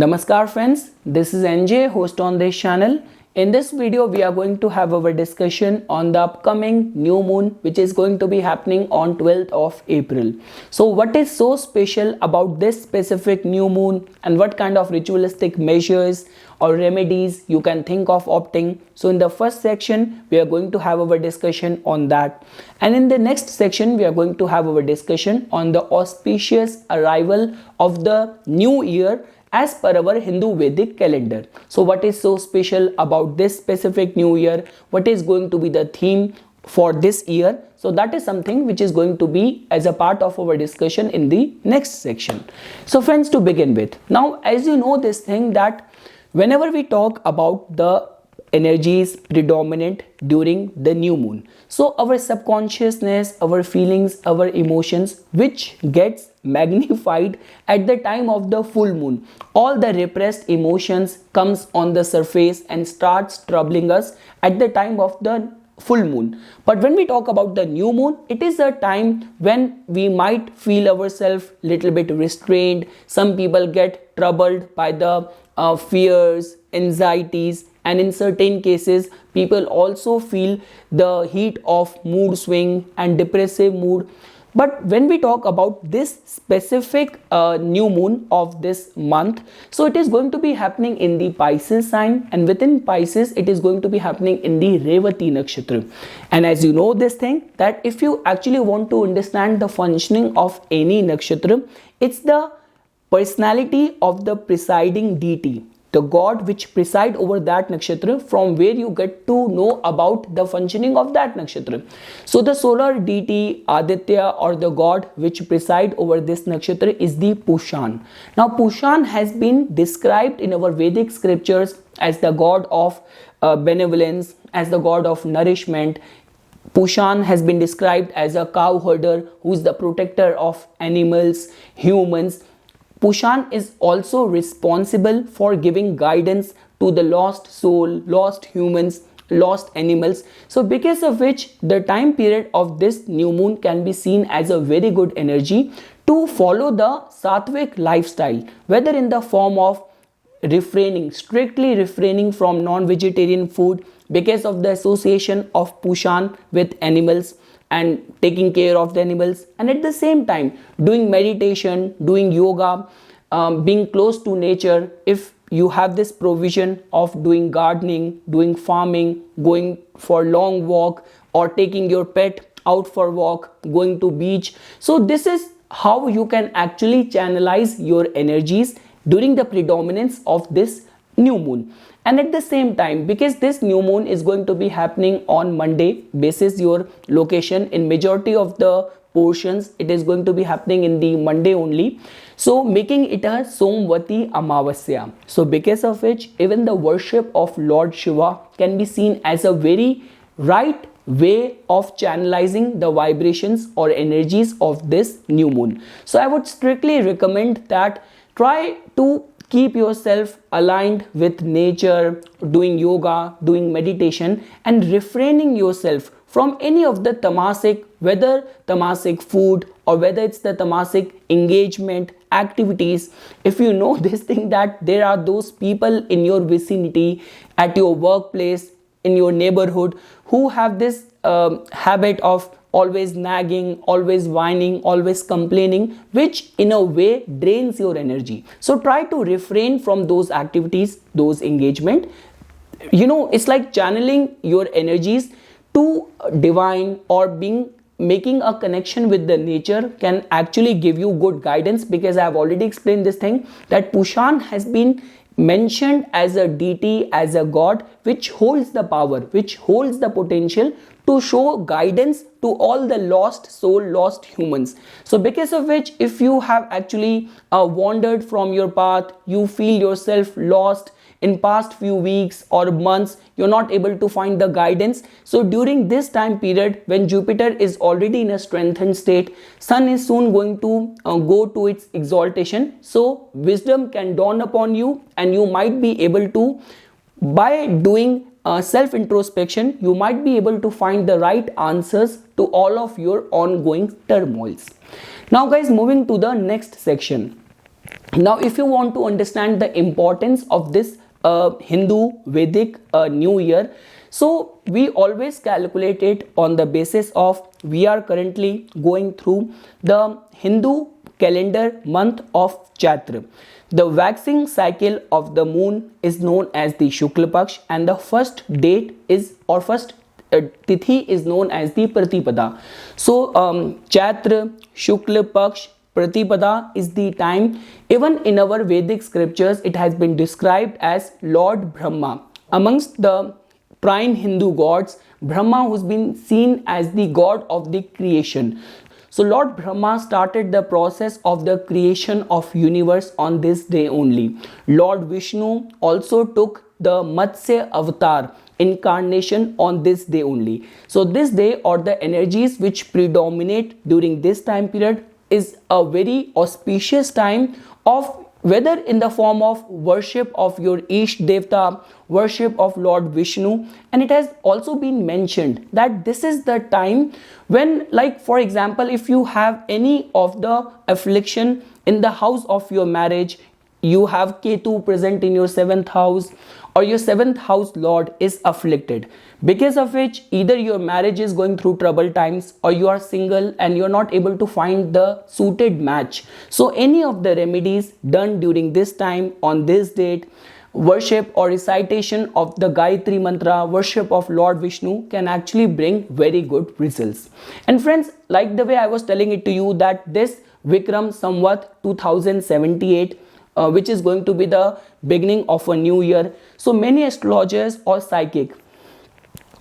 Namaskar friends, this is NJ, host on this channel. In this video, we are going to have our discussion on the upcoming new moon, which is going to be happening on 12th of April. So what is so special about this specific new moon and what kind of ritualistic measures or remedies you can think of opting? So in the first section, we are going to have our discussion on that. And in the next section, we are going to have our discussion on the auspicious arrival of the new year as per our Hindu Vedic calendar. So what is so special about this specific new year? What is going to be the theme for this year? So that is something which is going to be as a part of our discussion in the next section. So friends, to begin with, now as you know this thing that whenever we talk about the energies predominant during the new moon, so our subconsciousness, our feelings, our emotions, which gets magnified at the time of the full moon, all the repressed emotions comes on the surface and starts troubling us at the time of the full moon. But when we talk about the new moon, it is a time when we might feel ourselves little bit restrained. Some people get troubled by the fears, anxieties, and in certain cases people also feel the heat of mood swing and depressive mood. But when we talk about this specific new moon of this month, so it is going to be happening in the Pisces sign, and within Pisces it is going to be happening in the Revati nakshatra. And as you know this thing that if you actually want to understand the functioning of any nakshatra, it's the personality of the presiding deity, the god which preside over that nakshatra, from where you get to know about the functioning of that nakshatra. So the solar deity Aditya, or the god which preside over this nakshatra, is the Pushan. Now Pushan has been described in our Vedic scriptures as the god of benevolence, as the god of nourishment. Pushan has been described as a cow herder who is the protector of animals, humans. Pushan is also responsible for giving guidance to the lost soul, lost humans, lost animals. So because of which the time period of this new moon can be seen as a very good energy to follow the sattvic lifestyle, whether in the form of strictly refraining from non-vegetarian food because of the association of Pushan with animals and taking care of the animals, and at the same time doing meditation, doing yoga, being close to nature. If you have this provision of doing gardening, doing farming, going for long walk, or taking your pet out for walk, going to beach, so this is how you can actually channelize your energies during the predominance of this new moon. And at the same time, because this new moon is going to be happening on Monday, basis your location, in majority of the portions it is going to be happening in the Monday only, so making it a Somvati Amavasya. So because of which even the worship of Lord Shiva can be seen as a very right way of channelizing the vibrations or energies of this new moon. So I would strictly recommend that try to keep yourself aligned with nature, doing yoga, doing meditation, and refraining yourself from any of the tamasic, whether tamasic food or whether it's the tamasic engagement activities. If you know this thing that there are those people in your vicinity, at your workplace, in your neighborhood, who have this habit of always nagging, always whining, always complaining, which in a way drains your energy. So try to refrain from those activities, those engagement. You know, it's like channeling your energies to divine, or making a connection with the nature can actually give you good guidance, because I have already explained this thing that Pushan has been mentioned as a deity, as a god which holds the power, which holds the potential to show guidance to all the lost soul, lost humans. So because of which, if you have actually wandered from your path, you feel yourself lost in past few weeks or months, you're not able to find the guidance. So during this time period, when Jupiter is already in a strengthened state, Sun is soon going to go to its exaltation, so wisdom can dawn upon you, and you might be able to, by doing self-introspection, you might be able to find the right answers to all of your ongoing turmoils. Now guys, moving to the next section. Now, if you want to understand the importance of this Hindu Vedic New Year, so we always calculate it on the basis of we are currently going through the Hindu calendar month of Chaitra. The waxing cycle of the moon is known as the Shukla Paksh, and the first date is, or first tithi is known as the Pratipada. So Chaitra, Shukla Paksh, Pratipada is the time. Even in our Vedic scriptures, it has been described as Lord Brahma. Amongst the prime Hindu gods, Brahma, who's been seen as the god of the creation. So Lord Brahma started the process of the creation of universe on this day only. Lord Vishnu also took the Matsya avatar incarnation on this day only. So this day, or the energies which predominate during this time period, is a very auspicious time of, whether in the form of worship of your Ish Devta, worship of Lord Vishnu. And it has also been mentioned that this is the time when, like for example, if you have any of the affliction in the house of your marriage, you have Ketu present in your 7th house, or your 7th house lord is afflicted, because of which either your marriage is going through troubled times, or you are single and you're not able to find the suited match. So any of the remedies done during this time on this date, worship or recitation of the Gayatri Mantra, worship of Lord Vishnu, can actually bring very good results. And friends, like the way I was telling it to you, that this Vikram Samvat 2078, which is going to be the beginning of a new year. So many astrologers or psychic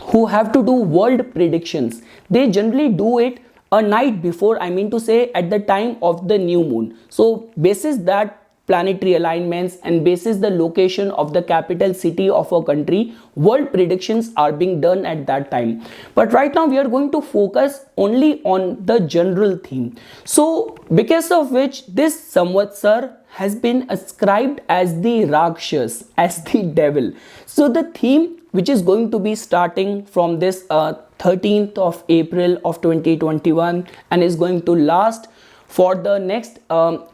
who have to do world predictions, they generally do it a night before, I mean to say at the time of the new moon. So basis that planetary alignments and basis the location of the capital city of a country, world predictions are being done at that time. But right now we are going to focus only on the general theme. So because of which this Samvatsar has been ascribed as the Rakshas, as the devil. So the theme which is going to be starting from this 13th of April of 2021 and is going to last for the next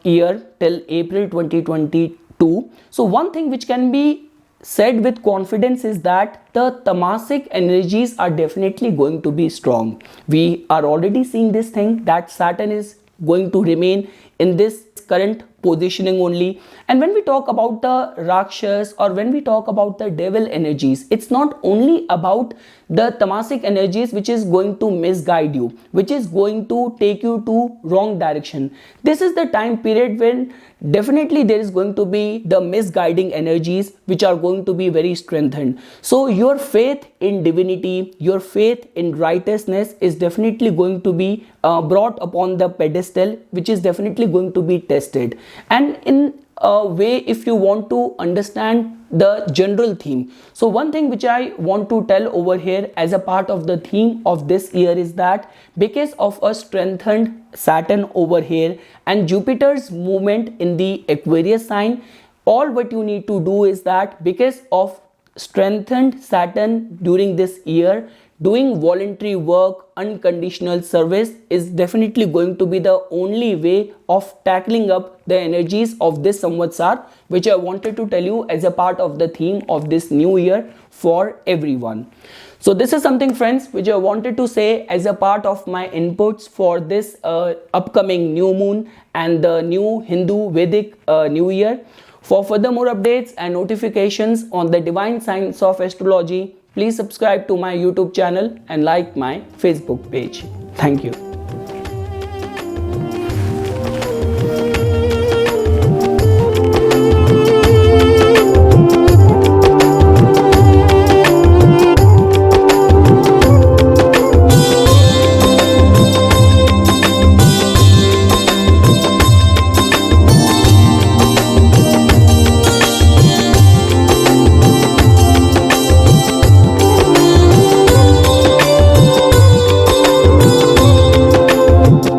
year till April 2022. So one thing which can be said with confidence is that the tamasic energies are definitely going to be strong. We are already seeing this thing, that Saturn is going to remain in this current positioning only. And when we talk about the Rakshas, or when we talk about the devil energies, it's not only about the tamasic energies which is going to misguide you, which is going to take you to wrong direction. This is the time period when definitely there is going to be the misguiding energies which are going to be very strengthened. So your faith in divinity, your faith in righteousness is definitely going to be brought upon the pedestal, which is definitely going to be tested. And in a way, if you want to understand the general theme, so one thing which I want to tell over here as a part of the theme of this year is that because of a strengthened Saturn over here and Jupiter's movement in the Aquarius sign, all what you need to do is that because of strengthened Saturn during this year, doing voluntary work, unconditional service is definitely going to be the only way of tackling up the energies of this Samvatsar, which I wanted to tell you as a part of the theme of this new year for everyone. So this is something, friends, which I wanted to say as a part of my inputs for this upcoming new moon and the new Hindu Vedic New Year. For further more updates and notifications on the divine science of astrology, please subscribe to my YouTube channel and like my Facebook page. Thank you.